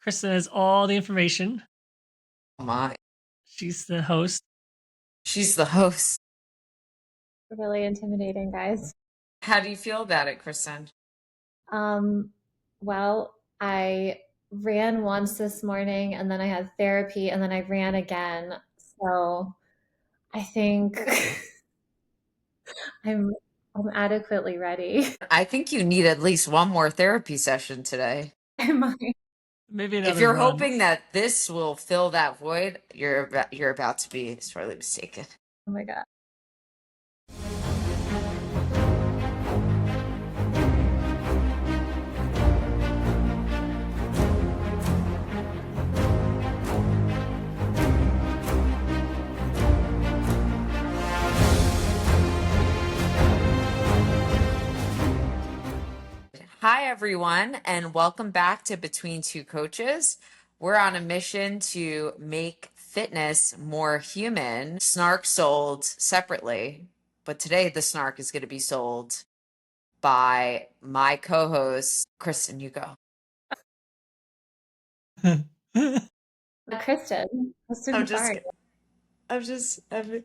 Kristen has all the information. Oh my. She's the host. She's the host. Really intimidating, guys. How do you feel about it, Kristen? Well, I ran once this morning and then I had therapy and then I ran again. So I think I'm I'm adequately ready. I think you need at least one more therapy session today. Am I? Maybe If another you're run. hoping that this will fill that void, you're about to be sorely mistaken. Oh my God. Hi, everyone, and welcome back to Between Two Coaches. We're on a mission to make fitness more human. Snark sold separately, but today the Snark is going to be sold by my co-host, Kristen. You go. Kristen. I'm just Sorry.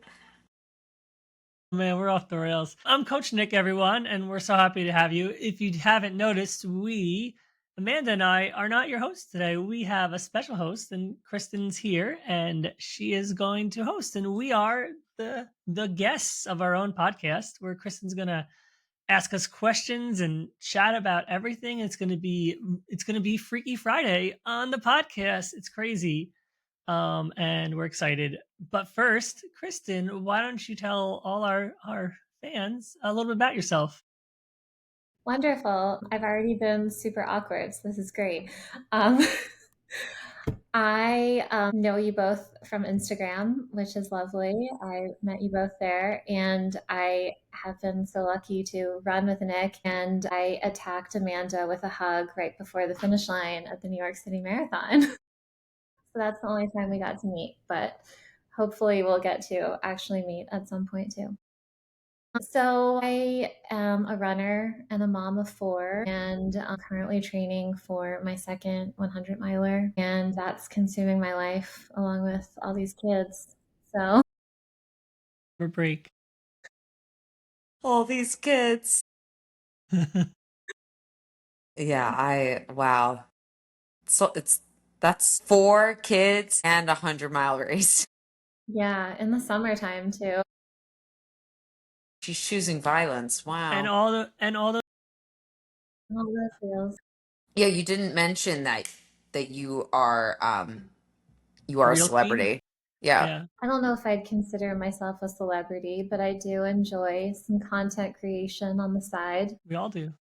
Man, we're off the rails. I'm Coach Nick, everyone, and we're so happy to have you. If you haven't noticed, Amanda and I, are not your hosts today. We have a special host, and Kristen's here, and she is going to host. And we are the guests of our own podcast, where Kristen's gonna ask us questions and chat about everything. It's gonna be Freaky Friday on the podcast. It's crazy. And we're excited. But first, Kristen, why don't you tell all our fans a little bit about yourself? Wonderful. I've already been super awkward, so this is great. Um, I know you both from Instagram, which is lovely. I met you both there, and I have been so lucky to run with Nick, and I attacked Amanda with a hug right before the finish line at the New York City Marathon. So that's the only time we got to meet, but hopefully we'll get to actually meet at some point too. So I am a runner and a mom of 4, and I'm currently training for my second 100 miler, and that's consuming my life along with all these kids. So For break. All these kids. Yeah, wow. So that's 4 kids and a 100-mile race. yeah, in the summertime too. She's choosing violence. Wow. and all the All those feels. Yeah, you didn't mention that you are a Real celebrity. queen? Yeah. I don't know if I'd consider myself a celebrity, but I do enjoy some content creation on the side. We all do.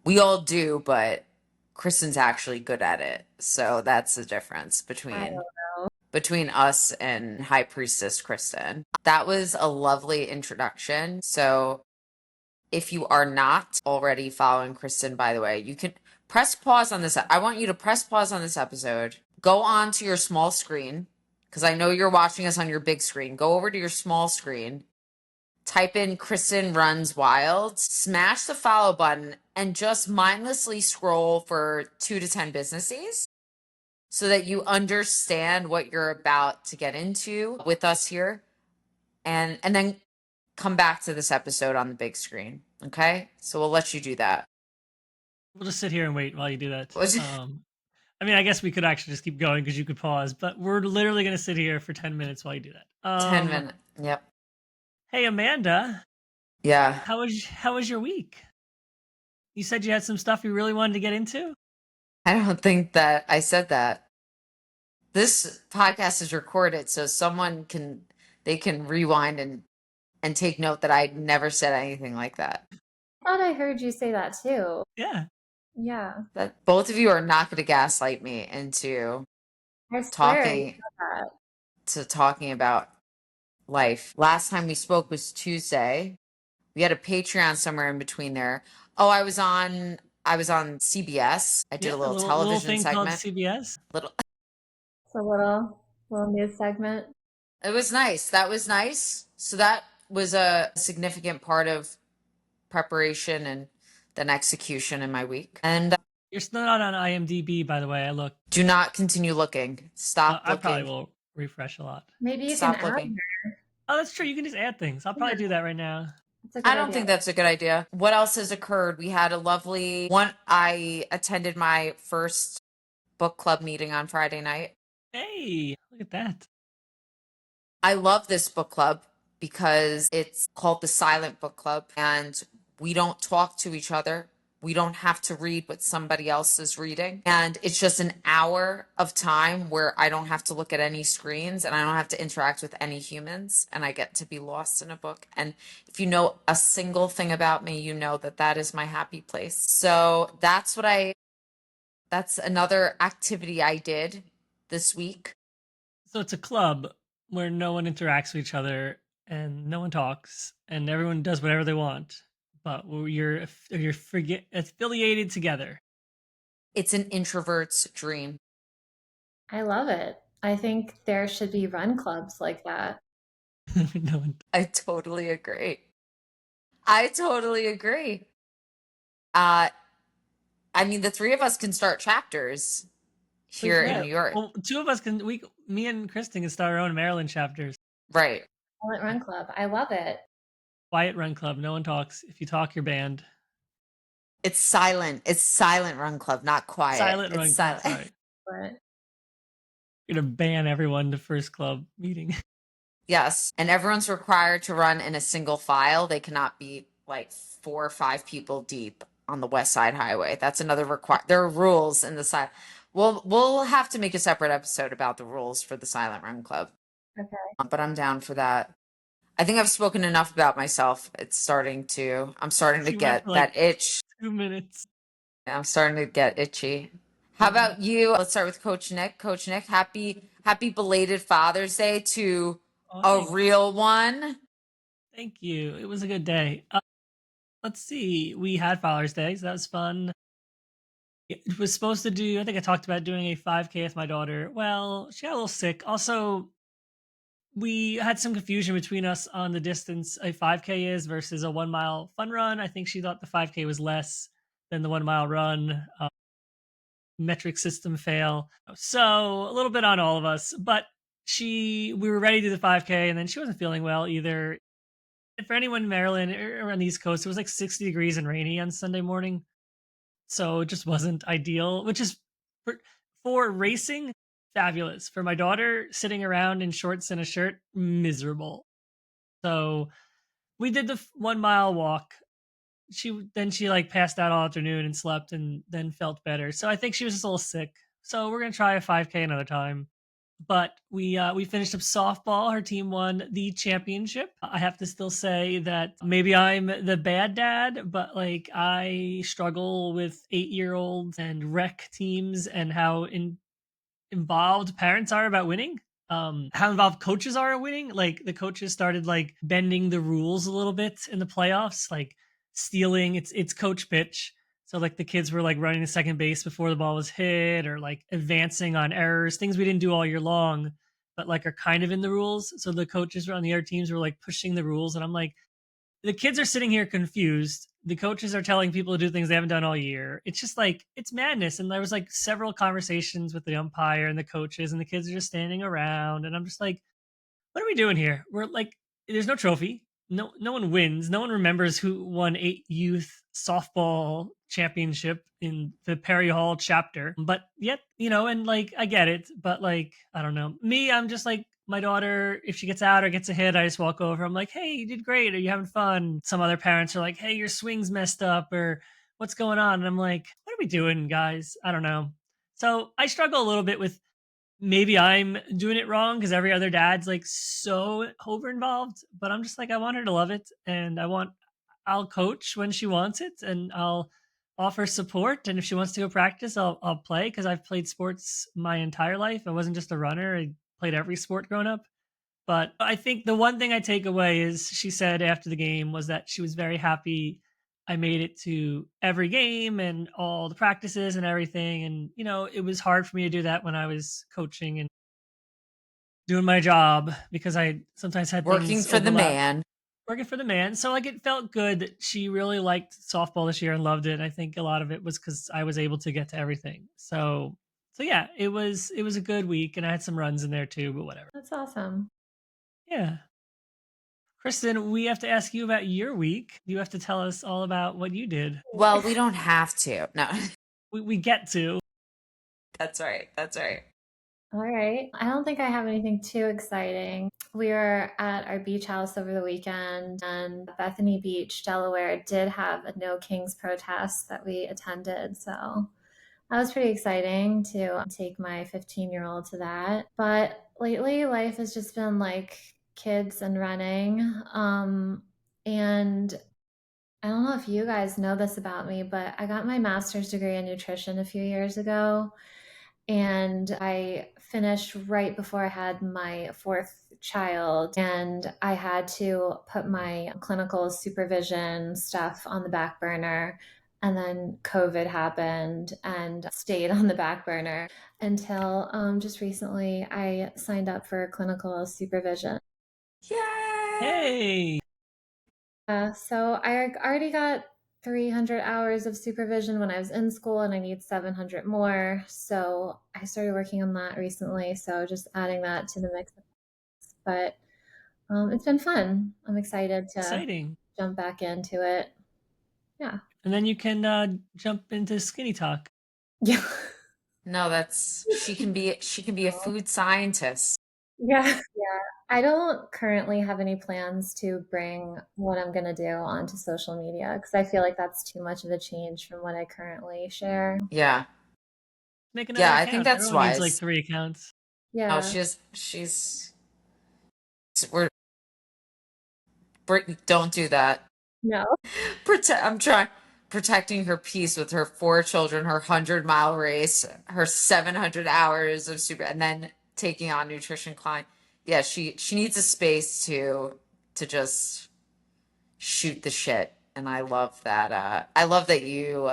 We all do, but Kristen's actually good at it. So that's the difference I between don't know. between us and High Priestess Kristen. That was a lovely introduction. So if you are not already following Kristen, by the way, you can press pause on this. I want you to press pause on this episode. Go on to your small screen, because I know you're watching us on your big screen. Go over to your small screen, type in Kristen Runs Wild, smash the follow button, and just mindlessly scroll for 2 to 10 business days so that you understand what you're about to get into with us here. And then come back to this episode on the big screen. Okay? So we'll let you do that. We'll just sit here and wait while you do that. I mean, I guess we could actually just keep going because you could pause, but we're literally going to sit here for 10 minutes while you do that. 10 minutes. Yep. Hey, Amanda. Yeah. How was your week? You said you had some stuff you really wanted to get into? I don't think that I said that. This podcast is recorded, so they can rewind and take note that I never said anything like that. I thought I heard you say that too. Yeah. Yeah. That both of you are not going to gaslight me into I swear you talking talking about life. Last time we spoke was Tuesday. We had a Patreon somewhere in between there. Oh, I was on CBS. I did a little television thing segment. called CBS. It's a little news segment. It was nice. That was nice. So that was a significant part of preparation and then execution in my week. And You're still not on IMDb, by the way. I looked. Do not continue looking. Stop I probably looking. will refresh a lot. Maybe you can Stop add looking. her. Oh, that's true. You can just add things. I'll probably Yeah, do that right now. that's a I good don't idea. think that's a good idea. What else has occurred? We had a lovely one. I attended my first book club meeting on Friday night. Hey, look at that. I love this book club because it's called the Silent Book Club, and we don't talk to each other. We don't have to read what somebody else is reading. And it's just an hour of time where I don't have to look at any screens and I don't have to interact with any humans, and I get to be lost in a book. And if you know a single thing about me, you know that that is my happy place. So that's another activity I did this week. So it's a club where no one interacts with each other and no one talks and everyone does whatever they want, but you're forget affiliated together. It's an introvert's dream. I love it. I think there should be run clubs like that. No one. I totally agree. I totally agree. Uh, I mean, the three of us can start chapters here in Yeah. New York. Well, two of us can. Me and Kristen can start our own Maryland chapters. Right. Silent Run Club. I love it. Quiet run club. No one talks. If you talk, you're banned. It's silent. It's silent run club, not quiet. Silent It's run club. silent. Sorry. But You're gonna ban everyone to first club meeting. Yes. And everyone's required to run in a single file. They cannot be like 4 or 5 people deep on the West Side Highway. That's another require. There are rules in the side. We'll have to make a separate episode about the rules for the Silent Run Club. okay. But I'm down for that. I think I've spoken enough about myself. I'm starting to You went get for like that itch. 2 minutes. I'm starting to get itchy. How about you? Let's start with Coach Nick. Coach Nick, happy belated Father's Day to Oh, a real one. thank you. It was a good day. Let's see. We had Father's Day, so that was fun. It was supposed to do. I think I talked about doing a 5K with my daughter. Well, she got a little sick. Also, we had some confusion between us on the distance a 5K is versus a 1 mile fun run. I think she thought the 5K was less than the 1 mile run. Metric system fail. So a little bit on all of us, but we were ready to do the 5K and then she wasn't feeling well either. And for anyone in Maryland or on the East Coast, it was like 60 degrees and rainy on Sunday morning. So it just wasn't ideal, which is for racing, fabulous. For my daughter, sitting around in shorts and a shirt, miserable. So we did the 1 mile walk. She like passed out all afternoon and slept and then felt better. So I think she was just a little sick. So we're gonna try a 5K another time. But we finished up softball. Her team won the championship. I have to still say that maybe I'm the bad dad, but like I struggle with 8-year-olds and rec teams and how involved parents are about winning. How involved coaches are in winning. Like the coaches started like bending the rules a little bit in the playoffs, like stealing. It's coach pitch. So like the kids were like running the second base before the ball was hit, or like advancing on errors, things we didn't do all year long, but like are kind of in the rules. So the coaches on the other teams were like pushing the rules, and I'm like, the kids are sitting here confused. The coaches are telling people to do things they haven't done all year. It's just like it's madness. And there was like several conversations with the umpire and the coaches, and the kids are just standing around. And I'm just like, what are we doing here? We're like, there's no trophy. No one wins. No one remembers who won a youth softball championship in the Perry Hall chapter. But yet, and like I get it, but like I don't know. Me, I'm just like my daughter, if she gets out or gets a hit, I just walk over. I'm like, hey, you did great. Are you having fun? Some other parents are like, hey, your swing's messed up, or what's going on? And I'm like, what are we doing, guys? I don't know. So I struggle a little bit with maybe I'm doing it wrong because every other dad's like so over involved, but I'm just like, I want her to love it. And I'll coach when she wants it, and I'll offer support. And if she wants to go practice, I'll play because I've played sports my entire life. I wasn't just a runner. I played every sport growing up. But I think the one thing I take away is she said after the game was that she was very happy I made it to every game and all the practices and everything. And, it was hard for me to do that when I was coaching and doing my job because I sometimes had Working things for the overlap. man. working for the man. So like it felt good that she really liked softball this year and loved it. I think a lot of it was because I was able to get to everything. So yeah, it was a good week, and I had some runs in there too, but whatever. That's awesome. Yeah. Kristen, we have to ask you about your week. You have to tell us all about what you did. Well, we don't have to. No, We get to. that's right. That's right. All right. I don't think I have anything too exciting. We were at our beach house over the weekend, and Bethany Beach, Delaware, did have a No Kings protest that we attended. So that was pretty exciting to take my 15-year-old to that. But lately, life has just been like kids and running. And I don't know if you guys know this about me, but I got my master's degree in nutrition a few years ago. And I finished right before I had my fourth child. And I had to put my clinical supervision stuff on the back burner. And then COVID happened and stayed on the back burner until just recently I signed up for clinical supervision. Yay! Hey. So I already got 300 hours of supervision when I was in school, and I need 700 more. So I started working on that recently. So just adding that to the mix. But it's been fun. I'm excited to Exciting. jump back into it. Yeah. And then you can jump into skinny talk. Yeah. No, she can be a food scientist. Yeah. Yeah. I don't currently have any plans to bring what I'm going to do onto social media because I feel like that's too much of a change from what I currently share. Yeah. Make another Yeah, I think account. that's Everyone needs like wise. 3 accounts. No, Yeah. we're don't do that. No. I'm trying protecting her peace with her 4 children, her 100-mile race, her 700 hours of super, and then taking on nutrition client. Yeah, she needs a space to just shoot the shit, and I love that. I love that you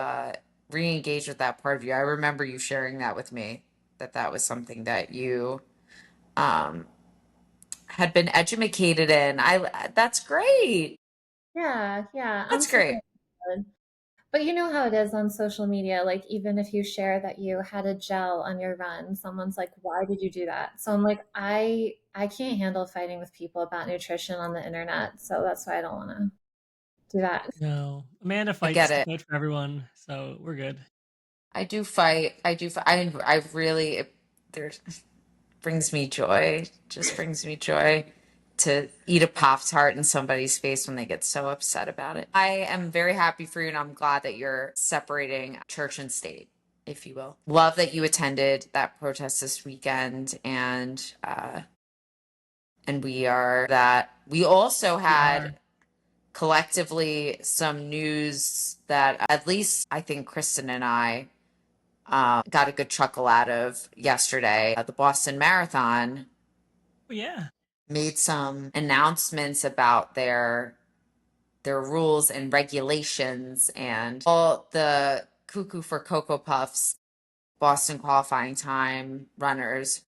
re-engage with that part of you. I remember you sharing that with me, that was something that you um had been educated in. I That's great. Yeah, yeah, I'm That's super great. excited. But you know how it is on social media, like even if you share that you had a gel on your run, someone's like, "Why did you do that?" So I'm like, I can't handle fighting with people about nutrition on the internet, so that's why I don't want to do that. No. Amanda I get fights to it. fight for everyone, so we're good. I do fight. I do. I really. There's brings me joy. Just brings me joy to eat a Pop Tart in somebody's face when they get so upset about it. I am very happy for you, and I'm glad that you're separating church and state, if you will. Love that you attended that protest this weekend, and we are that. We also We are. had collectively some news that at least I think Kristen and I got a good chuckle out of yesterday. The Boston Marathon Oh, yeah. made some announcements about their rules and regulations, and all the cuckoo for Cocoa Puffs Boston qualifying time runners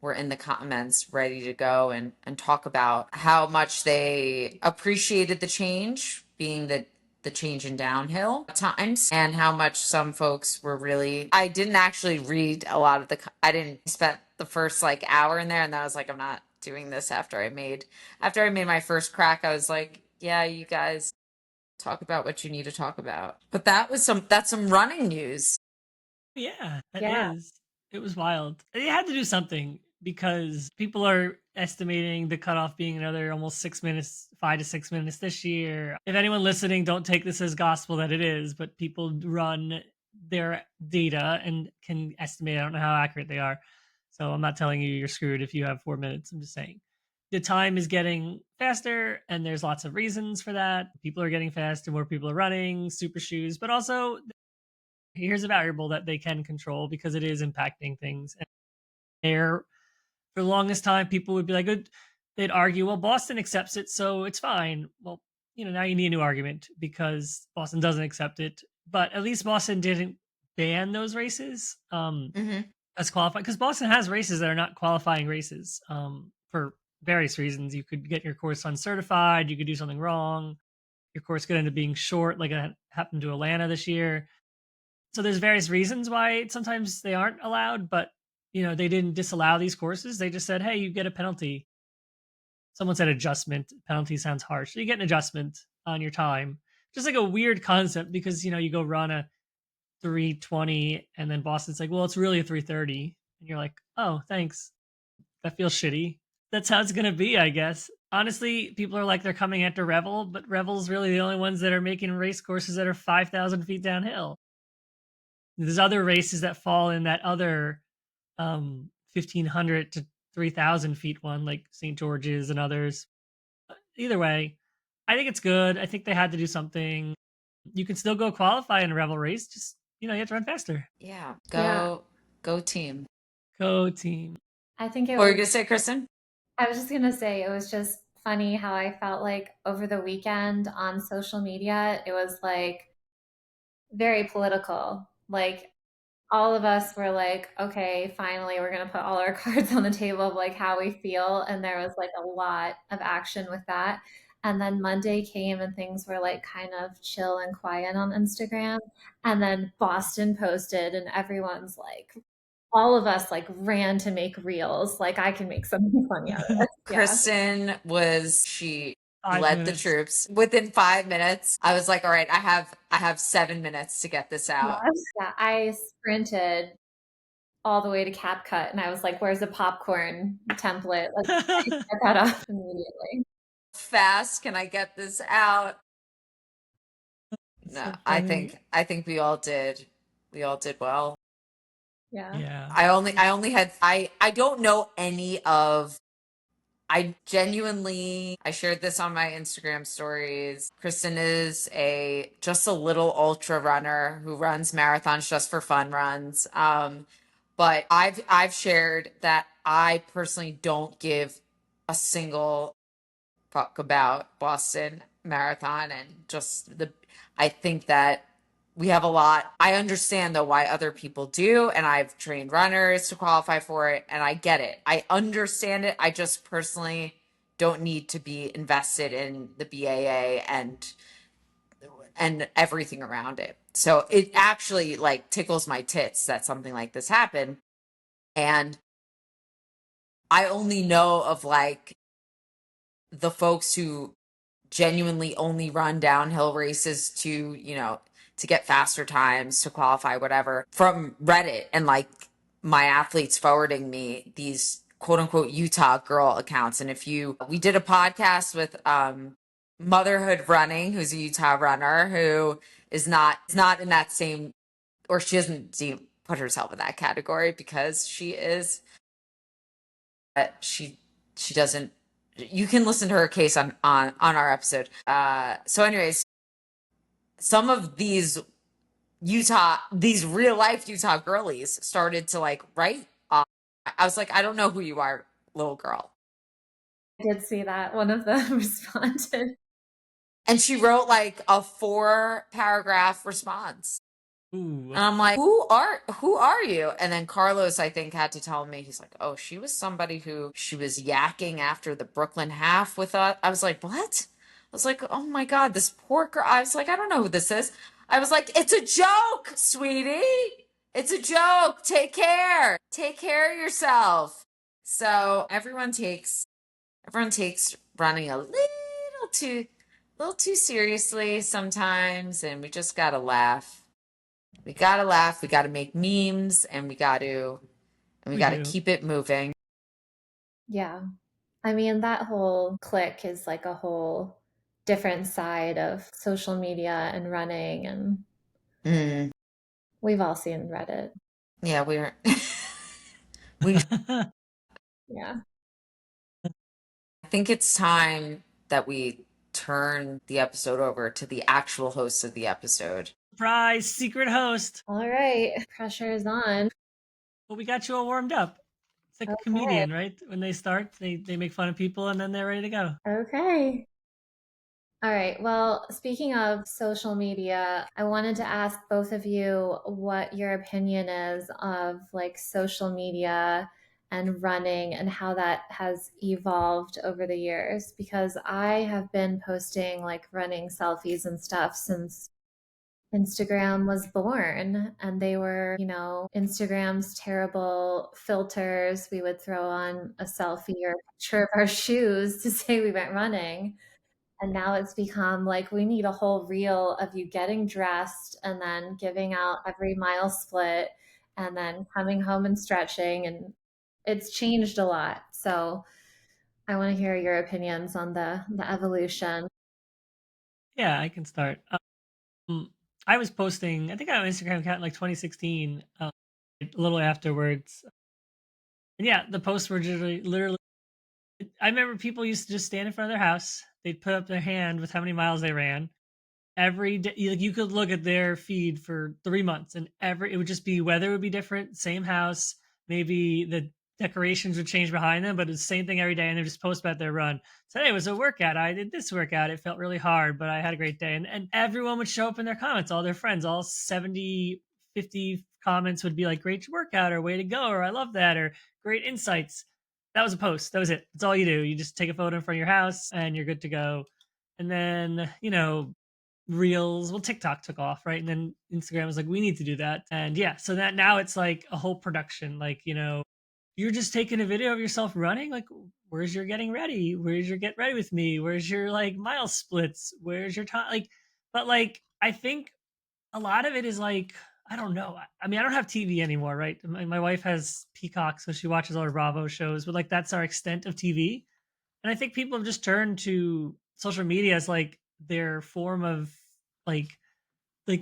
were in the comments ready to go and talk about how much they appreciated the change, being the change in downhill times, and how much some folks were really. I didn't actually read a lot of I didn't spend the first like hour in there, and then I was like, I'm not doing this after I made my first crack. I was like, yeah, you guys talk about what you need to talk about. But that's some running news. Yeah, that Yeah, is. It was wild. They had to do something because people are estimating the cutoff being another almost 6 minutes, 5 to 6 minutes this year. If anyone listening, don't take this as gospel that it is, but people run their data and can estimate. I don't know how accurate they are. So I'm not telling you you're screwed if you have 4 minutes. I'm just saying the time is getting faster, and there's lots of reasons for that. People are getting faster, more people are running, super shoes, but also here's a variable that they can control because it is impacting things. And there, for the longest time, people would be like, they'd argue, well, Boston accepts it, so it's fine. Well, now you need a new argument because Boston doesn't accept it. But at least Boston didn't ban those races Hmm. as qualifying because Boston has races that are not qualifying races for various reasons. You could get your course uncertified, you could do something wrong, your course could end up being short, like it happened to Atlanta this year. So there's various reasons why sometimes they aren't allowed, but they didn't disallow these courses. They just said, "Hey, you get a penalty." Someone said adjustment. Penalty sounds harsh. So you get an adjustment on your time. Just like a weird concept because you go run a 3:20 and then Boston's like, "Well, it's really a 3:30." And you're like, "Oh, thanks." That feels shitty. That's how it's gonna be, I guess. Honestly, people are like they're coming after Revel, but Revel's really the only ones that are making race courses that are 5,000 feet downhill. There's other races that fall in that other 1,500 to 3,000 feet one, like St. George's and others. Either way, I think it's good. I think they had to do something. You can still go qualify in a Revel race. Just you have to run faster. Yeah, Yeah, go team. Go team. I think it What were you was, gonna say, Kristen? I was just gonna say it was just funny how I felt like over the weekend on social media, it was like very political. Like all of us were like, okay, finally, we're going to put all our cards on the table of like how we feel. And there was like a lot of action with that. And then Monday came and things were like kind of chill and quiet on Instagram. And then Boston posted, and everyone's like, all of us like ran to make reels. Like, I can make something funny out of this. Yeah. Kristen was she 5 led the minutes. troops within 5 minutes. I was like, all right, I have 7 minutes to get this out. Yes. Yeah. I sprinted all the way to CapCut and I was like, where's the popcorn template? Like, get that up immediately. Fast can I get this out? It's No, so I funny. think I think we all did well. Yeah. Yeah. I only had I don't know any of I genuinely I shared this on my Instagram stories. Kristen is a just a little ultra runner who runs marathons just for fun runs. But I've shared that I personally don't give a single fuck about Boston Marathon and just the I think that we have a lot. I understand though why other people do, and I've trained runners to qualify for it, and I get it. I understand it. I just personally don't need to be invested in the BAA and everything around it. So it actually like tickles my tits that something like this happened. And I only know of like the folks who genuinely only run downhill races to get faster times to qualify whatever from Reddit and like my athletes forwarding me these quote unquote Utah girl accounts. And if you we did a podcast with Motherhood Running, who's a Utah runner who is not in that same, or she doesn't put herself in that category because she doesn't. You can listen to her case on our episode. So anyways, some of these real life Utah girlies started to like write. I was like, I don't know who you are, little girl. I did see that. One of them responded. And she wrote like a 4 paragraph response. Ooh. And I'm like, who are you? And then Carlos, I think, had to tell me, he's like, oh, she was somebody who she was yakking after the Brooklyn half with us. I was like, what? I was like, oh my God, this poor girl. I was like, I don't know who this is. I was like, it's a joke, sweetie. It's a joke. Take care. Take care of yourself. So everyone takes running a little too seriously sometimes, and we just gotta laugh. We gotta laugh, we gotta make memes, and we We gotta do. keep it moving. Yeah. I mean, that whole clique is like a whole different side of social media and running, and Mm, we've all seen Reddit. yeah, we're we Yeah. I think it's time that we turn the episode over to the actual host of the episode. Surprise, secret host. All right. Pressure is on. Well, we got you all warmed up. It's like a Okay. comedian, right? When they start, they make fun of people and then they're ready to go. Okay. All right. Well, speaking of social media, I wanted to ask both of you what your opinion is of like social media and running and how that has evolved over the years, because I have been posting like running selfies and stuff since Instagram was born, and they were, Instagram's terrible filters. We would throw on a selfie or a picture of our shoes to say we went running. And now it's become like we need a whole reel of you getting dressed and then giving out every mile split and then coming home and stretching. And it's changed a lot. So I want to hear your opinions on the evolution. Yeah, I can start. I was posting, I think I have an Instagram account in like 2016, a little afterwards. And yeah, the posts were generally literally, I remember people used to just stand in front of their house. They'd put up their hand with how many miles they ran. Every day, you could look at their feed for 3 months, and it would just be, weather would be different, same house, maybe the decorations would change behind them, but it's the same thing every day, and they just post about their run. Today was a workout. I did this workout. It felt really hard, but I had a great day. And everyone would show up in their comments, all their friends, all 70, 50 comments would be like, great workout, or way to go, or I love that, or great insights. That was a post. That was it. That's all you do. You just take a photo in front of your house and you're good to go. And then, Reels, well, TikTok took off, right? And then Instagram was like, we need to do that. And yeah, so that now it's like a whole production. Like, you're just taking a video of yourself running. Like, where's your getting ready? Where's your get ready with me? Where's your like mile splits? Where's your time? Like, but like, I think a lot of it is like, I don't know. I mean, I don't have TV anymore, right? My wife has Peacock, so she watches all her Bravo shows, but like, that's our extent of TV. And I think people have just turned to social media as like their form of like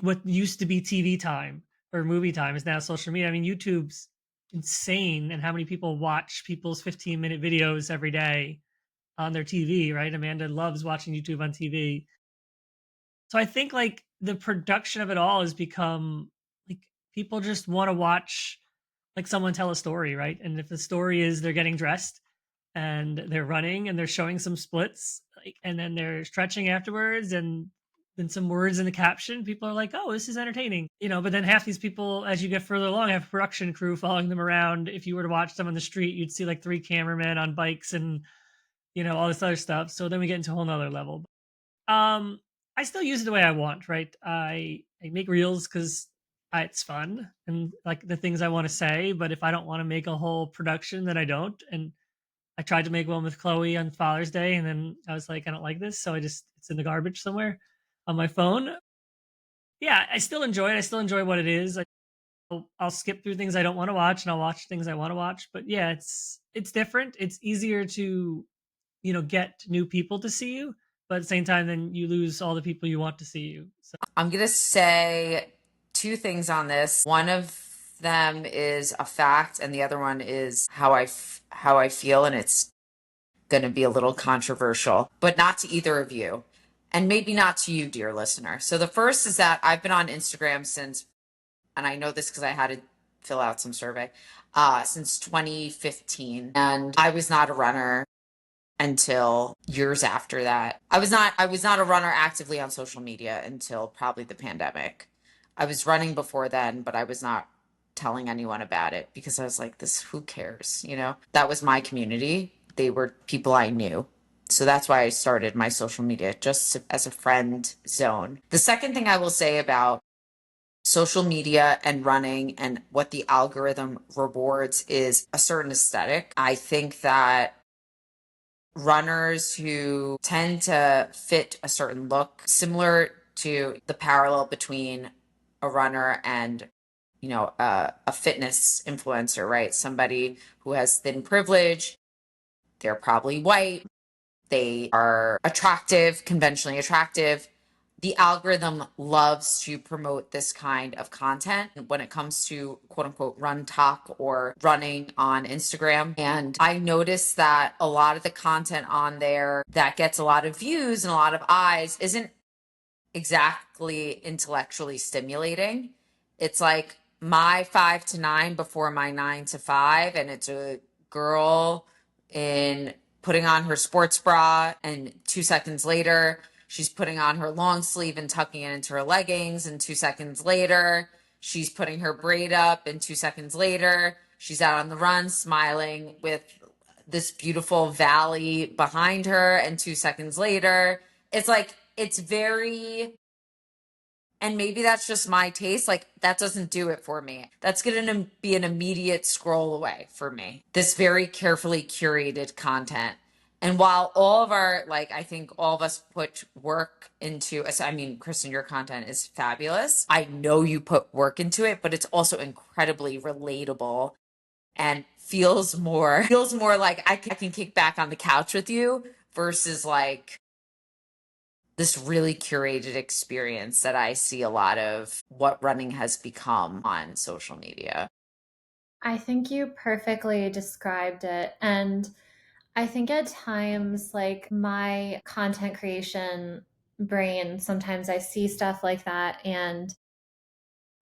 what used to be TV time or movie time is now social media. I mean, YouTube's insane, and how many people watch people's 15-minute videos every day on their TV, right? Amanda loves watching YouTube on TV. So I think like the production of it all has become like people just want to watch like someone tell a story, right? And if the story is they're getting dressed and they're running and they're showing some splits, like, and then they're stretching afterwards, and then some words in the caption, people are like, oh, this is entertaining, but then half these people, as you get further along, have a production crew following them around. If you were to watch them on the street, you'd see like 3 cameramen on bikes and all this other stuff. So then we get into a whole nother level. um I still use it the way I want, right? I make reels because it's fun and like the things I want to say, but if I don't want to make a whole production, then I don't. And I tried to make one with Chloe on Father's Day, and then I was like, I don't like this, so it's in the garbage somewhere on my phone. Yeah, I still enjoy it. I still enjoy what it is. I'll skip through things I don't want to watch, and I'll watch things I want to watch. But yeah, it's different. It's easier to get new people to see you, but at the same time, then you lose all the people you want to see you. So I'm going to say two things on this. One of them is a fact, and the other one is how I feel, and it's going to be a little controversial, but not to either of you, and maybe not to you, dear listener. So the first is that I've been on Instagram since, and I know this because I had to fill out some survey, since 2015, and I was not a runner until years after that. I was not a runner actively on social media until probably the pandemic. I was running before then, but I was not telling anyone about it because I was like, this, who cares? That was my community. They were people I knew. So that's why I started my social media, just as a friend zone. The second thing I will say about social media and running and what the algorithm rewards is a certain aesthetic. I think that runners who tend to fit a certain look, similar to the parallel between a runner and a fitness influencer, right? Somebody who has thin privilege, they're probably white, they are attractive, conventionally attractive. The algorithm loves to promote this kind of content when it comes to quote unquote run talk or running on Instagram. And I noticed that a lot of the content on there that gets a lot of views and a lot of eyes isn't exactly intellectually stimulating. It's like my 5 to 9 before my 9 to 5, and it's a girl in putting on her sports bra, and 2 seconds later she's putting on her long sleeve and tucking it into her leggings, and 2 seconds later she's putting her braid up, and 2 seconds later She's out on the run, smiling with this beautiful valley behind her. And 2 seconds later, it's like, it's very, and maybe that's just my taste. Like, that doesn't do it for me. That's going to be an immediate scroll away for me. This very carefully curated content. And while all of our, like, I think all of us put work into, I mean, Kristen, your content is fabulous. I know you put work into it, but it's also incredibly relatable and feels more like I can kick back on the couch with you versus like this really curated experience that I see a lot of what running has become on social media. I think you perfectly described it. And I think at times, like my content creation brain, sometimes I see stuff like that. And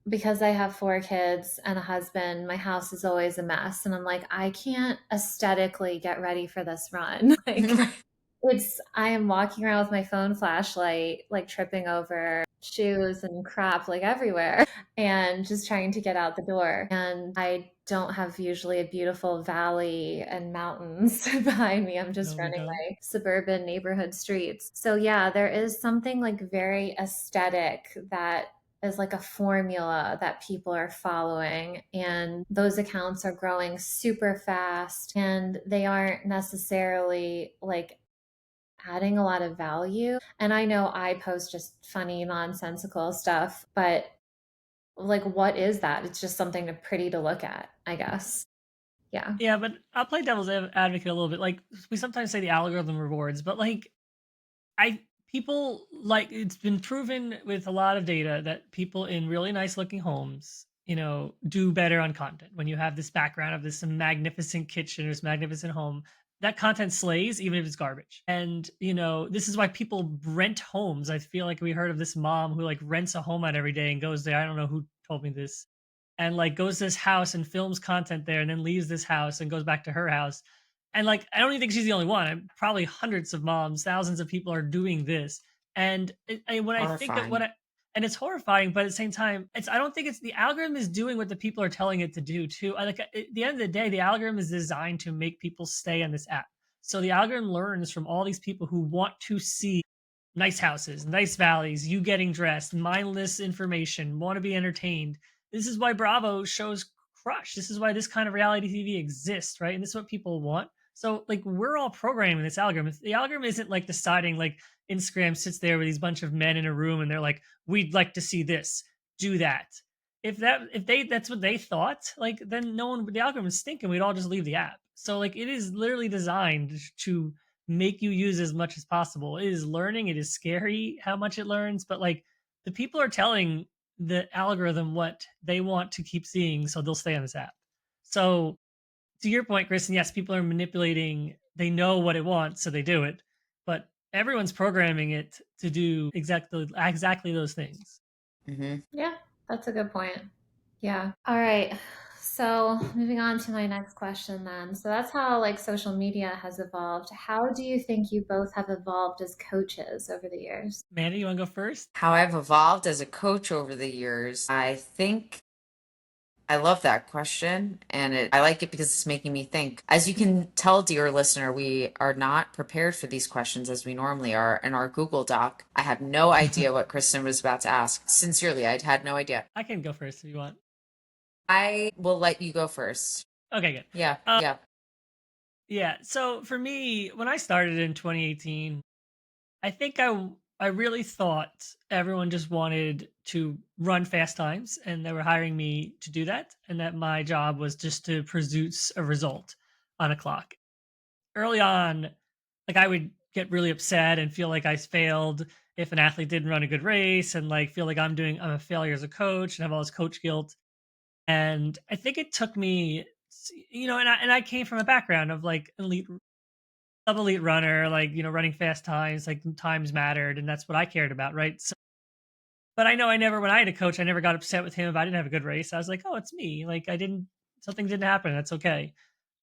because I have 4 kids and a husband, my house is always a mess. And I'm like, I can't aesthetically get ready for this run. Like, I am walking around with my phone flashlight, like tripping over shoes and crap like everywhere and just trying to get out the door. And I don't have usually a beautiful valley and mountains behind me. I'm just No, we running don't. my suburban neighborhood streets. So yeah, there is something like very aesthetic that is like a formula that people are following, and those accounts are growing super fast, and they aren't necessarily like adding a lot of value. And I know I post just funny, nonsensical stuff, but like, what is that? It's just something pretty to look at, I guess. Yeah. Yeah, but I'll play devil's advocate a little bit. Like, we sometimes say the algorithm rewards, but like I people like, it's been proven with a lot of data that people in really nice looking homes, do better on content. When you have this background of this magnificent kitchen or this magnificent home, that content slays even if it's garbage. And this is why people rent homes. I feel like we heard of this mom who like rents a home out every day and goes there. I don't know who told me this, and like goes to this house and films content there and then leaves this house and goes back to her house. And like, I don't even think she's the only one. Probably hundreds of moms, thousands of people are doing this. And when I think of Horrifying. and it's horrifying, but at the same time, I don't think it's the algorithm is doing what the people are telling it to do too. Like, at the end of the day, the algorithm is designed to make people stay on this app. So the algorithm learns from all these people who want to see nice houses, nice valleys, you getting dressed, mindless information, want to be entertained. This is why Bravo shows crush. This is why this kind of reality TV exists, right? And this is what people want. So like, we're all programming this algorithm. The algorithm isn't like deciding, like Instagram sits there with these bunch of men in a room and they're like, we'd like to see this, do that. That's what they thought, like, then no one, the algorithm is stinking. We'd all just leave the app. So like, it is literally designed to make you use as much as possible. It is learning. It is scary how much it learns, but like, the people are telling the algorithm what they want to keep seeing, so they'll stay on this app. So to your point, Kristen, yes, people are manipulating. They know what it wants, so they do it. But everyone's programming it to do exactly those things. Mm-hmm. Yeah, that's a good point. Yeah. All right. So moving on to my next question then. So that's how like social media has evolved. How do you think you both have evolved as coaches over the years? Mandy, you want to go first? How I've evolved as a coach over the years, I think I love that question, and I like it because it's making me think. As you can tell, dear listener, we are not prepared for these questions as we normally are in our Google Doc. I had no idea what Kristen was about to ask. Sincerely, I had no idea. I can go first if you want. I will let you go first. Okay, good. Yeah, Uh, yeah. yeah. So for me, when I started in 2018, I think I really thought everyone just wanted to run fast times and they were hiring me to do that, and that my job was just to produce a result on a clock. Early on, like, I would get really upset and feel like I failed if an athlete didn't run a good race, and like feel like I'm a failure as a coach and have all this coach guilt. And I think it took me, and I came from a background of like elite runner, like, running fast times, like times mattered, and that's what I cared about, right? So, but I know when I had a coach, I never got upset with him if I didn't have a good race. I was like, oh, it's me. Like, something didn't happen. That's okay.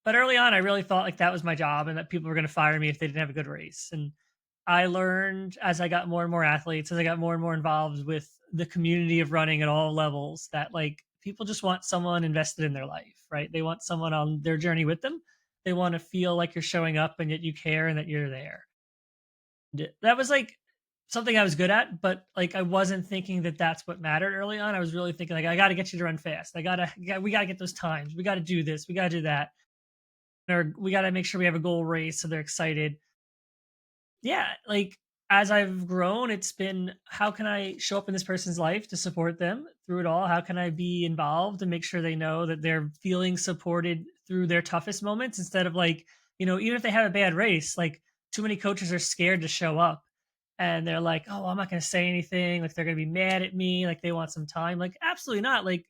But early on, I really thought like that was my job and that people were going to fire me if they didn't have a good race. And I learned as I got more and more athletes, as I got more and more involved with the community of running at all levels, that like people just want someone invested in their life, right? They want someone on their journey with them. They want to feel like you're showing up and yet you care and that you're there. That was like something I was good at, but like I wasn't thinking that that's what mattered early on. I was really thinking like I got to get you to run fast. We got to get those times. We got to do this. We got to do that. Or we got to make sure we have a goal race so they're excited. Yeah, like as I've grown, it's been how can I show up in this person's life to support them through it all? How can I be involved and make sure they know that they're feeling supported through their toughest moments instead of like, even if they have a bad race, like too many coaches are scared to show up and they're like, "Oh, I'm not going to say anything. Like they're going to be mad at me. Like they want some time." Like absolutely not. Like,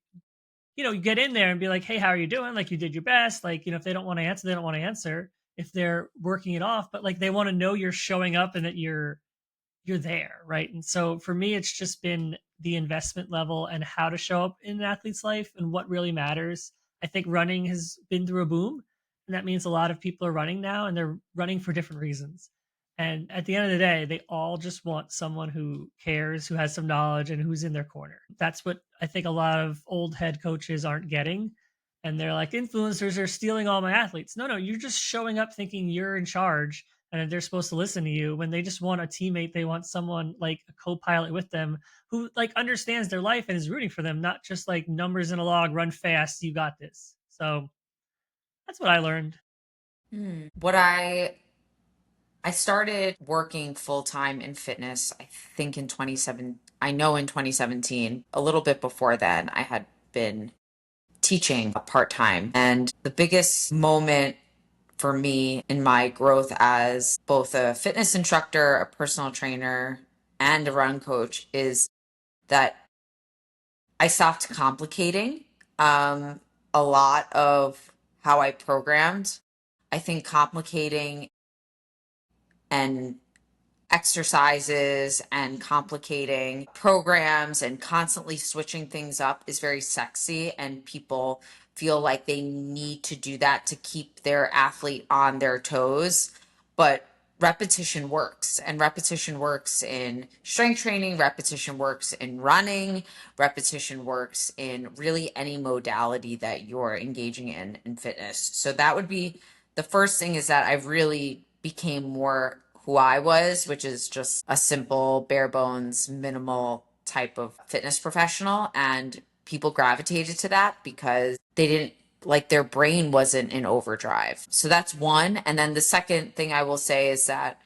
you get in there and be like, "Hey, how are you doing? Like you did your best." Like, if they don't want to answer, they don't want to answer if they're working it off, but like they want to know you're showing up and that you're there, right? And so for me, it's just been the investment level and how to show up in an athlete's life and what really matters. I think running has been through a boom, and that means a lot of people are running now and they're running for different reasons. And at the end of the day, they all just want someone who cares, who has some knowledge, and who's in their corner. That's what I think a lot of old head coaches aren't getting. And they're like, influencers are stealing all my athletes. No, no, you're just showing up thinking you're in charge and they're supposed to listen to you when they just want a teammate. They want someone like a co-pilot with them who like understands their life and is rooting for them, not just like numbers in a log, run fast, you got this. So that's what I learned. What I started working full time in fitness, I think in 27, I know in 2017. A little bit before then, I had been teaching part time. And the biggest moment for me in my growth as both a fitness instructor, a personal trainer, and a run coach is that I stopped complicating a lot of how I programmed. I think complicating and exercises and complicating programs and constantly switching things up is very sexy, and people feel like they need to do that to keep their athlete on their toes. But repetition works, and repetition works in strength training, repetition works in running, repetition works in really any modality that you're engaging in fitness. So that would be the first thing, is that I really became more who I was, which is just a simple, bare bones, minimal type of fitness professional. And people gravitated to that because they didn't like their brain wasn't in overdrive. So that's one. And then the second thing I will say is that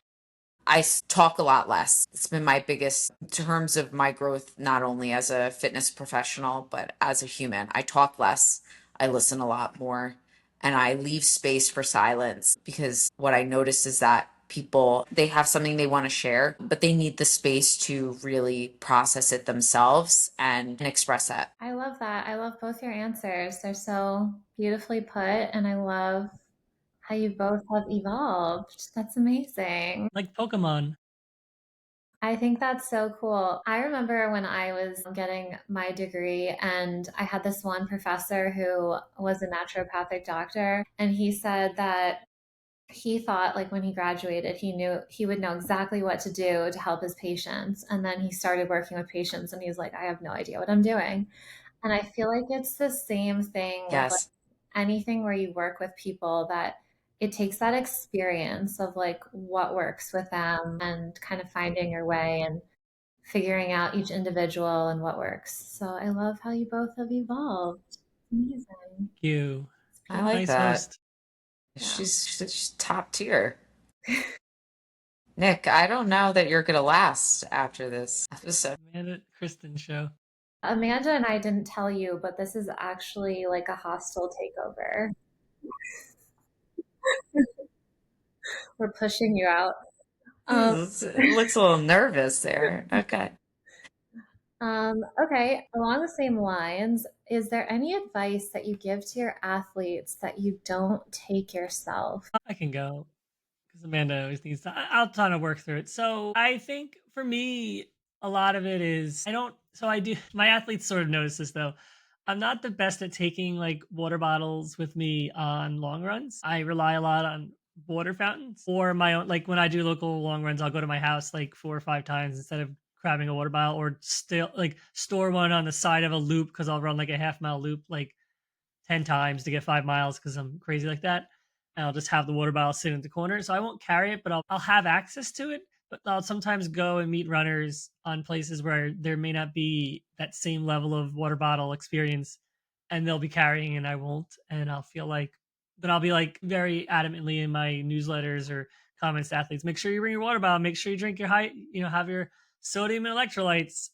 talk a lot less. It's been my biggest in terms of my growth, not only as a fitness professional, but as a human. I talk less, I listen a lot more, and I leave space for silence, because what I noticed is that people, they have something they want to share, but they need the space to really process it themselves and express that. I love that. I love both your answers. They're so beautifully put, and I love how you both have evolved. That's amazing. Like Pokemon. I think that's so cool. I remember when I was getting my degree, and I had this one professor who was a naturopathic doctor, and he said that he thought like when he graduated, he knew he would know exactly what to do to help his patients. And then he started working with patients and he's like, I have no idea what I'm doing. And I feel like it's the same thing with like Yes. anything where you work with people, that it takes that experience of like what works with them and kind of finding your way and figuring out each individual and what works. So I love how you both have evolved. Amazing. You. It's I like beautiful. Nice that. host. Yeah. She's top tier. Nick, I don't know that you're gonna last after this episode. Amanda Kristen show. Amanda and I didn't tell you, but this is actually like a hostile takeover. We're pushing you out. Um, It looks a little nervous there. Okay. okay, along the same lines, is there any advice that you give to your athletes that you don't take yourself? I can go because Amanda always needs to. I'll kind of work through it. So I think for me, a lot of it is I don't. So I do. My athletes sort of notice this though. I'm not the best at taking like water bottles with me on long runs. I rely a lot on water fountains or my own. Like when I do local long runs, I'll go to my house like 4 or 5 times instead of grabbing a water bottle or still like store one on the side of a loop because I'll run like a half-mile loop like 10 times to get 5 miles because I'm crazy like that. And I'll just have the water bottle sit in the corner. So I won't carry it, but I'll have access to it. But I'll sometimes go and meet runners on places where there may not be that same level of water bottle experience. And they'll be carrying and I won't. And I'll feel like, then I'll be like very adamantly in my newsletters or comments to athletes, make sure you bring your water bottle, make sure you drink your high, have your sodium and electrolytes.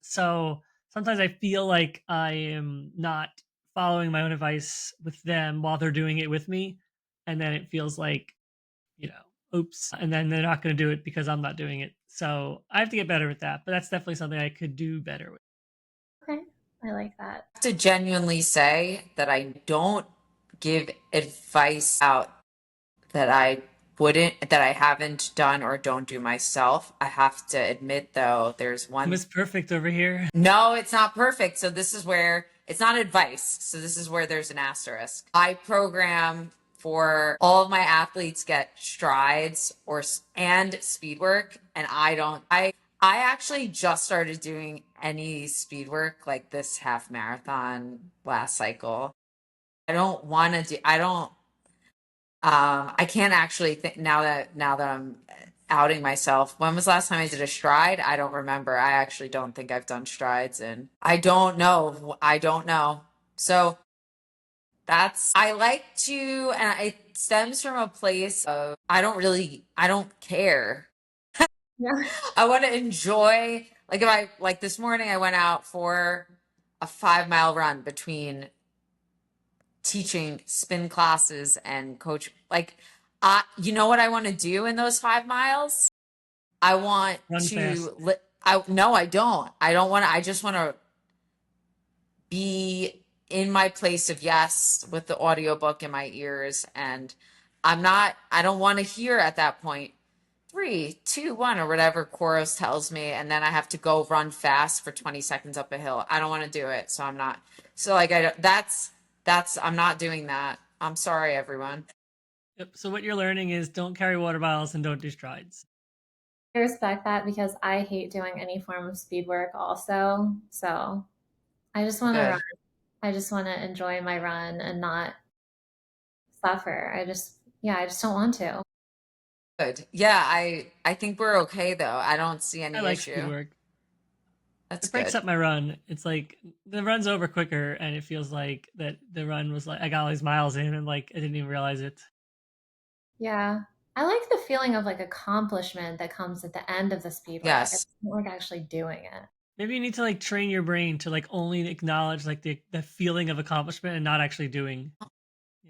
So sometimes I feel like I am not following my own advice with them while they're doing it with me. And then it feels like, oops. And then they're not going to do it because I'm not doing it. So I have to get better with that. But that's definitely something I could do better with. Okay, I like that. To genuinely say that I don't give advice out that I haven't done or don't do myself. I have to admit though, there's one. Miss Perfect over here. No, it's not perfect. So this is where it's not advice. So this is where there's an asterisk. I program for all of my athletes get strides and speed work, and I don't. I actually just started doing any speed work like this half marathon last cycle. I don't want to do. I don't. I can't actually think now that I'm outing myself. When was the last time I did a stride? I don't remember. I actually don't think I've done strides, and I don't know. I don't know. So I like to, and it stems from a place of I don't care. Yeah. I want to enjoy, like if I, like this morning, I went out for a 5 mile run between teaching spin classes and coach. Like, you know what I want to do in those 5 miles? I want Run fast. no, I don't. I just want to be in my place of yes with the audiobook in my ears. And I don't want to hear at that point 3, 2, 1 or whatever chorus tells me. And then I have to go run fast for 20 seconds up a hill. I don't want to do it. So I'm not. So like, I'm not doing that. I'm sorry, everyone. Yep. So what you're learning is don't carry water bottles and don't do strides. I respect that because I hate doing any form of speed work also. So I just want to run. Good. I just want to enjoy my run and not suffer. Yeah, I just don't want to. Good. Yeah, I think we're okay though. I don't see I any like speed issue. work. That's It breaks good. up my run. It's like the run's over quicker and it feels like that the run was like I got all these miles in and like I didn't even realize it. Yeah. I like the feeling of like accomplishment that comes at the end of the speed work. I Yes. don't like actually doing it. Maybe you need to like train your brain to like only acknowledge like the feeling of accomplishment and not actually doing.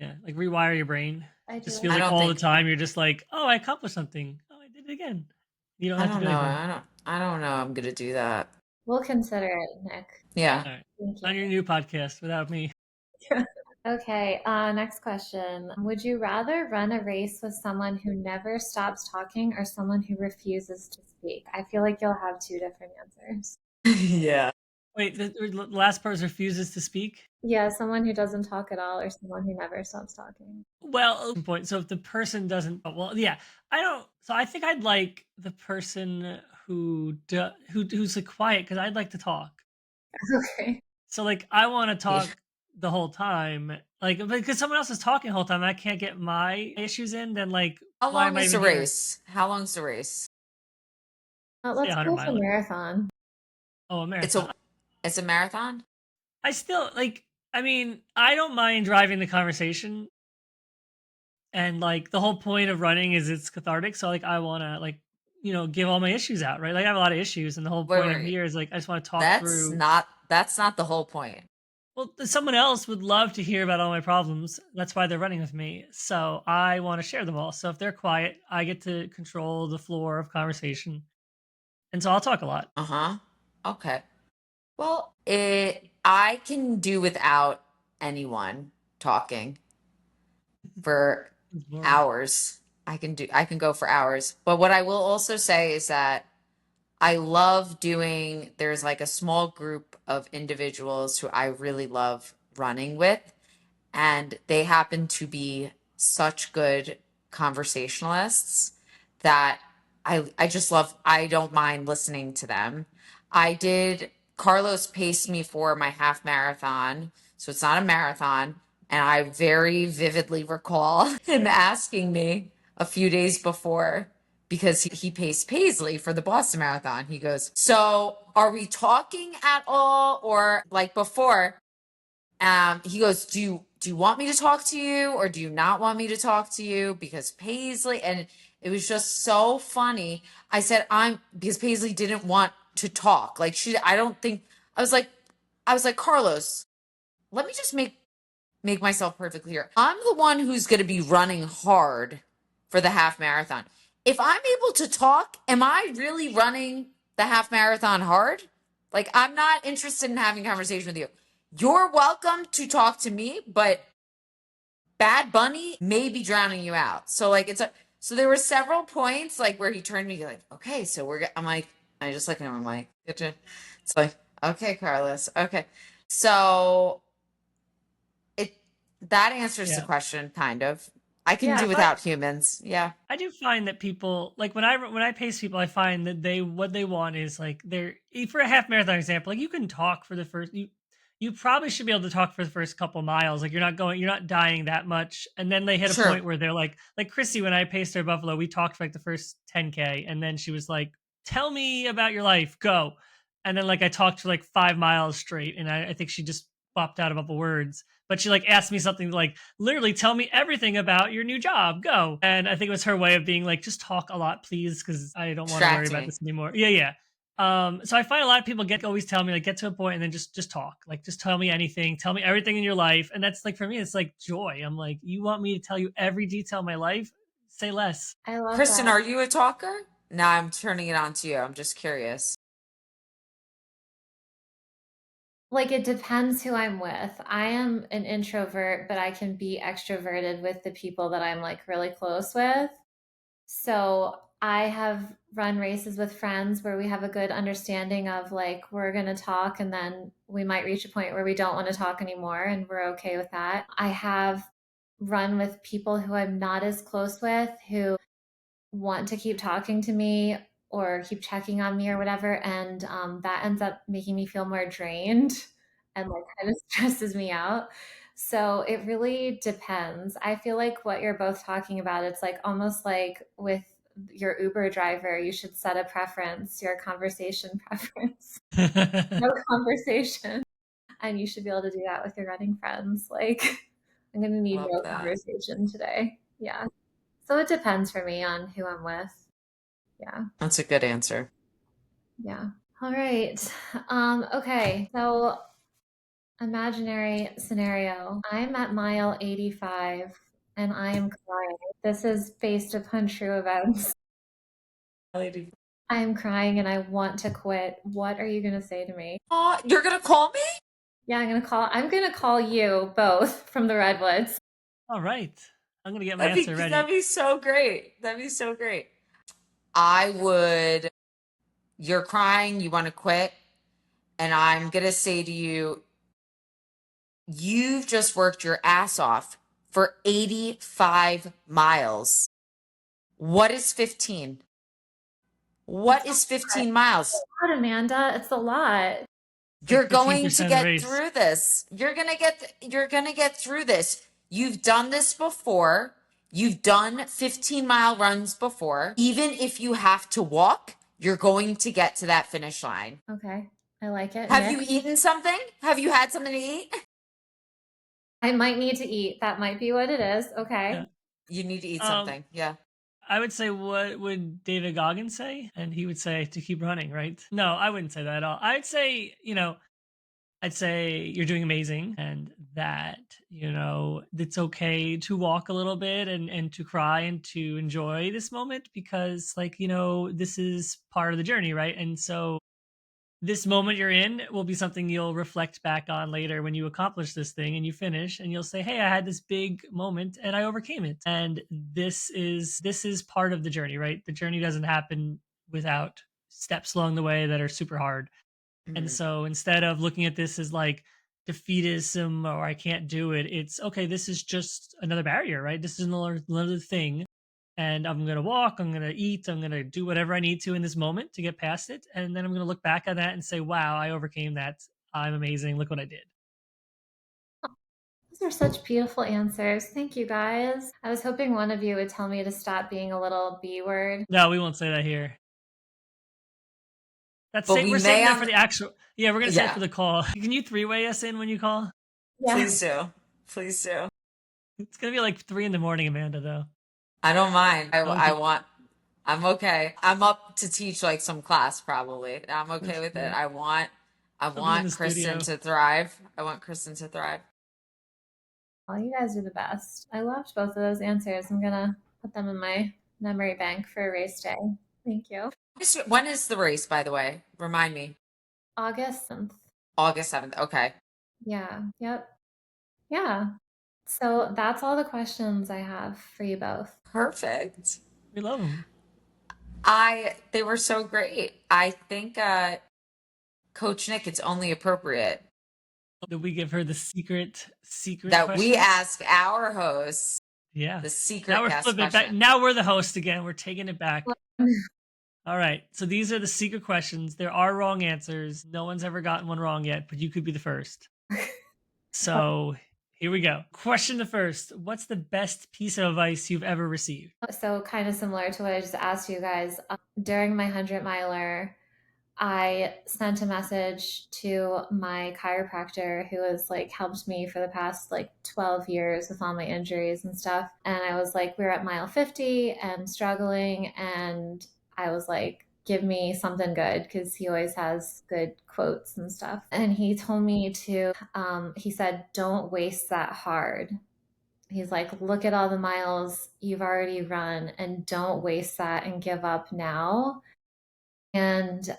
Yeah, like rewire your brain. I Just do. feels I like don't all the think time you're just like, oh, I accomplished something. Oh, I did it again. You don't I have to don't do know. anything. I don't know I'm gonna do that. We'll consider it, Nick. Yeah. All right, Thank you. on your new podcast without me. Okay, next question. Would you rather run a race with someone who never stops talking or someone who refuses to speak? I feel like you'll have two different answers. Yeah. Wait, the last person refuses to speak. Yeah, someone who doesn't talk at all or someone who never stops talking. Well, point. So if the person doesn't, well, yeah, I don't. So I think I'd like the person who's like quiet because I'd like to talk. Okay. So like I want to Yeah. talk the whole time, like because someone else is talking the whole time, and I can't get my issues in. Then like, How why long am I is the even here? race? How long's the race? Say Let's 100 go for miler. marathon. Oh, a It's marathon. a it's a marathon? I still like. I mean, I don't mind driving the conversation, and like the whole point of running is it's cathartic. So like, I want to like give all my issues out, right? Like I have a lot of issues, and the whole Wait, point I'm wait. here is like I just want to talk That's through. not that's not the whole point. Well, someone else would love to hear about all my problems. That's why they're running with me. So I want to share them all. So if they're quiet, I get to control the floor of conversation. And so I'll talk a lot. Uh-huh. Okay. Well, I can do without anyone talking for It's boring. hours. I can go for hours. But what I will also say is that I love doing there's like a small group of individuals who I really love running with, and they happen to be such good conversationalists that I just love, I don't mind listening to them. I did, Carlos paced me for my half marathon, so it's not a marathon. And I very vividly recall him asking me a few days before, because he paced Paisley for the Boston Marathon. He goes, "So are we talking at all?" Or like before, he goes, do you want me to talk to you or do you not want me to talk to you? Because Paisley, and it was just so funny. I said, because Paisley didn't want to talk. Like I don't think, I was like, Carlos, let me just make myself perfectly clear. I'm the one who's going to be running hard for the half marathon. If I'm able to talk, am I really running the half marathon hard? Like, I'm not interested in having a conversation with you. You're welcome to talk to me, but Bad Bunny may be drowning you out. So like so there were several points like where he turned to me like, okay, so I'm like, I just look at him, I'm like, it's like, okay, Carlos, okay. So it that answers the Yeah. question, kind of. I can Yeah. do I find without humans. Yeah. I do find that people like when I pace people, I find that what they want is like for a half marathon example, like you can talk for the first you probably should be able to talk for the first couple miles. Like you're not dying that much. And then they hit a Sure. point where they're like Chrissy, when I paced her at Buffalo, we talked for like the first 10K. And then she was like, tell me about your life, go. And then like I talked for like 5 miles straight. And I think she just popped out a couple words. But she like asked me something like, literally tell me everything about your new job, go. And I think it was her way of being like, just talk a lot, please, because I don't want to worry Distracting about me. this anymore. Yeah, yeah. So I find a lot of people always tell me like get to a point and then just talk, like just tell me anything, tell me everything in your life. And that's like for me it's like joy. I'm like, you want me to tell you every detail of my life, say less. I love Kristen, that. are you a talker? Now I'm turning it on to you. I'm just curious. Like, it depends who I'm with. I am an introvert, but I can be extroverted with the people that I'm like really close with. So I have run races with friends where we have a good understanding of like we're going to talk and then we might reach a point where we don't want to talk anymore and we're okay with that. I have run with people who I'm not as close with who want to keep talking to me or keep checking on me or whatever, and that ends up making me feel more drained and like kind of stresses me out. So it really depends. I feel like what you're both talking about, it's like almost like with your Uber driver, you should set a preference, your conversation preference. No conversation. And you should be able to do that with your running friends. Like, I'm going to need Love no that. conversation today. Yeah. So it depends for me on who I'm with. Yeah. That's a good answer. Yeah. All right. Okay. So imaginary scenario. I'm at mile 85 and I am crying. This is based upon true events. I am crying and I want to quit. What are you going to say to me? Oh, you're gonna call me? Yeah, I'm going to call you both from the Redwoods. All right, I'm gonna get my answer That'd ready. be so great. That'd be so great. I would, you're crying, you want to quit, and I'm gonna say to you, you've just worked your ass off for 85 miles. What is 15? What It's a is lot. 15 miles? Amanda. It's a lot. It's like You're going to 15% of the get race. through this. You're going to get through this. You've done this before. You've done 15-mile runs before. Even if you have to walk, you're going to get to that finish line. Okay. I like it. Have you Nick? eaten something? Have you had something to eat? I might need to eat. That might be what it is. Yeah. Okay. You need to eat Um, something. Yeah. I would say, what would David Goggins say? And he would say to keep running, right? No, I wouldn't say that at all. I'd say, I'd say you're doing amazing and that, it's okay to walk a little bit and to cry and to enjoy this moment because, like, this is part of the journey, right? And so this moment you're in will be something you'll reflect back on later when you accomplish this thing and you finish and you'll say, hey, I had this big moment and I overcame it. And this is part of the journey, right? The journey doesn't happen without steps along the way that are super hard. And Mhm. so instead of looking at this as like defeatism or I can't do it, it's okay, this is just another barrier, right? This is another thing. and I'm going to walk, I'm going to eat, I'm going to do whatever I need to in this moment to get past it. And then I'm going to look back at that and say, wow, I overcame that. I'm amazing. Look what I did. Those are such beautiful answers. Thank you guys. I was hoping one of you would tell me to stop being a little B word. No, we won't say that here. But we We're may saving that for on, the actual. Yeah, we're gonna say it yeah, for the call. Can you three-way us in when you call? Yeah. please do. Please do. It's gonna be like 3 in the morning, Amanda. Though. I don't mind. I Okay, want, I'm okay. I'm up to teach like some class probably. I'm for okay with it. sure. I I'll be in want the Kristen studio. to thrive. I want Kristen to thrive. Well, you guys are the best. I loved both of those answers. I'm gonna put them in my memory bank for race day. Thank you. When is the race, by the way? Remind me. August 7th. August 7th. Okay. Yeah. Yep. Yeah. So that's all the questions I have for you both. Perfect. We love them. They were so great. I think, Coach Nick, it's only appropriate Did we give her the secret that we questions? ask our hosts Yeah. the Now secret we're guest flipping it back. question. Now we're the host again. We're taking it back. All right. So these are the secret questions. There are wrong answers. No one's ever gotten one wrong yet, but you could be the first. So here we go. Question the first. What's the best piece of advice you've ever received? So, kind of similar to what I just asked you guys. During my 100 miler, I sent a message to my chiropractor who has like helped me for the past like 12 years with all my injuries and stuff. And I was like, we're at mile 50 and struggling. And I was like, give me something good because he always has good quotes and stuff. And he told me he said, don't waste that hard. He's like, look at all the miles you've already run and don't waste that and give up now. And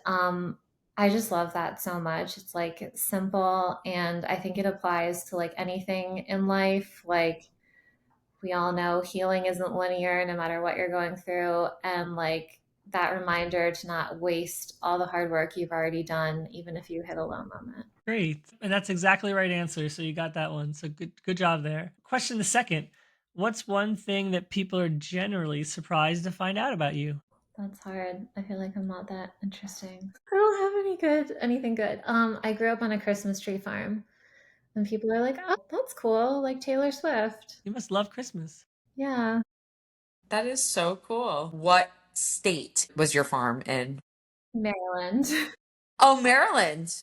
I just love that so much. It's like simple, and I think it applies to like anything in life. Like we all know healing isn't linear no matter what you're going through. And like that reminder to not waste all the hard work you've already done, even if you hit a low moment. Great. And that's exactly the right answer. So you got that one. So good job there. Question the second. What's one thing that people are generally surprised to find out about you? That's hard. I feel like I'm not that interesting. I don't have anything good. I grew up on a Christmas tree farm, and people are like, "Oh, that's cool, like Taylor Swift." You must love Christmas. Yeah, That is so cool. What state was your farm in? Maryland. Oh, Maryland.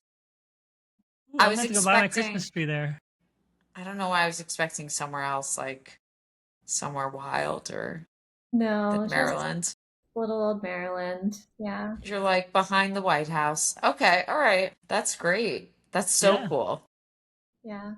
Ooh, I I'm gonna was have to go buy my expecting, Christmas tree there. I don't know why I was expecting somewhere else, like somewhere wild or than No, just Maryland. little old Maryland. Yeah. You're like behind the White House. Okay, all right. That's great. That's so Yeah. cool. Yeah.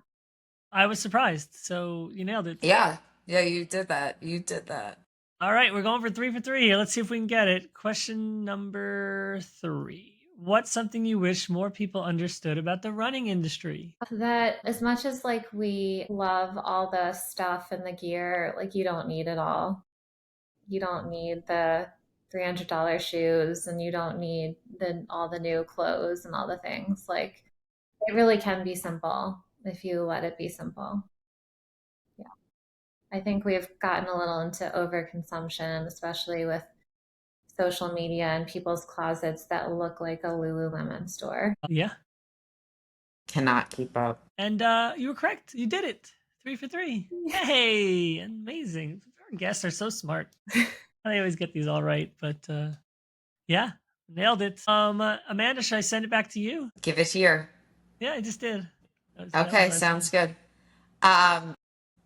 I was surprised. So you nailed it. Yeah. Yeah, you did that. You did that. All right, we're going for 3 for 3 here. Let's see if we can get it. Question number 3. What's something you wish more people understood about the running industry? That as much as like we love all the stuff and the gear, like you don't need it all. You don't need the $300 shoes, and you don't need the all the new clothes and all the things. Like it really can be simple if you let it be simple. Yeah. I think we've gotten a little into overconsumption, especially with social media and people's closets that look like a Lululemon store. Yeah. Cannot keep up. And you were correct. You did it. 3 for 3. Hey, amazing. Our guests are so smart. I always get these all right, but yeah, nailed it. Amanda, should I send it back to you? Give it here. Yeah, I just did. That was Okay, our sounds thing. good.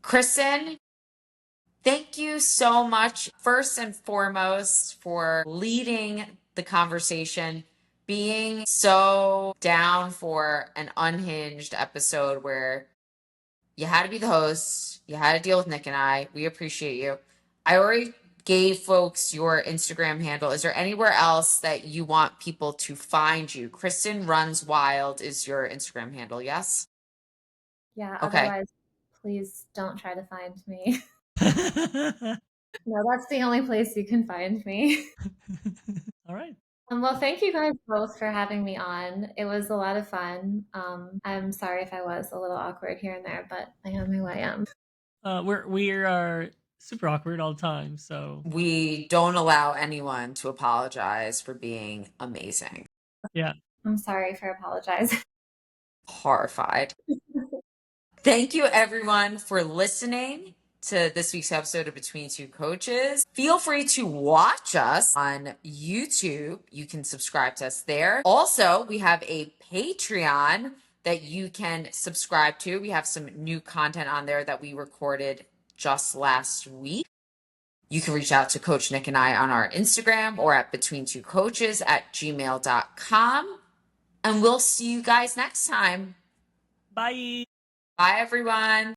Kristen, thank you so much, first and foremost, for leading the conversation, being so down for an unhinged episode where you had to be the host, you had to deal with Nick and I. We appreciate you. I already gave folks your Instagram handle. Is there anywhere else that you want people to find you? Kristen Runs Wild is your Instagram handle, yes? Yeah, Okay. otherwise, please don't try to find me. No, that's the only place you can find me. All right. Well, thank you guys both for having me on. It was a lot of fun. I'm sorry if I was a little awkward here and there, but I am who I am. We are super awkward all the time. So We don't allow anyone to apologize for being amazing. yeah. I'm sorry for apologizing. Horrified. Thank you, everyone, for listening to this week's episode of Between Two Coaches. Feel free to watch us on YouTube. You can subscribe to us there. Also, we have a Patreon that you can subscribe to. We have some new content on there that we recorded just last week. You can reach out to Coach Nick and I on our Instagram or at betweentwocoaches@gmail.com. And we'll see you guys next time. Bye. Bye, everyone.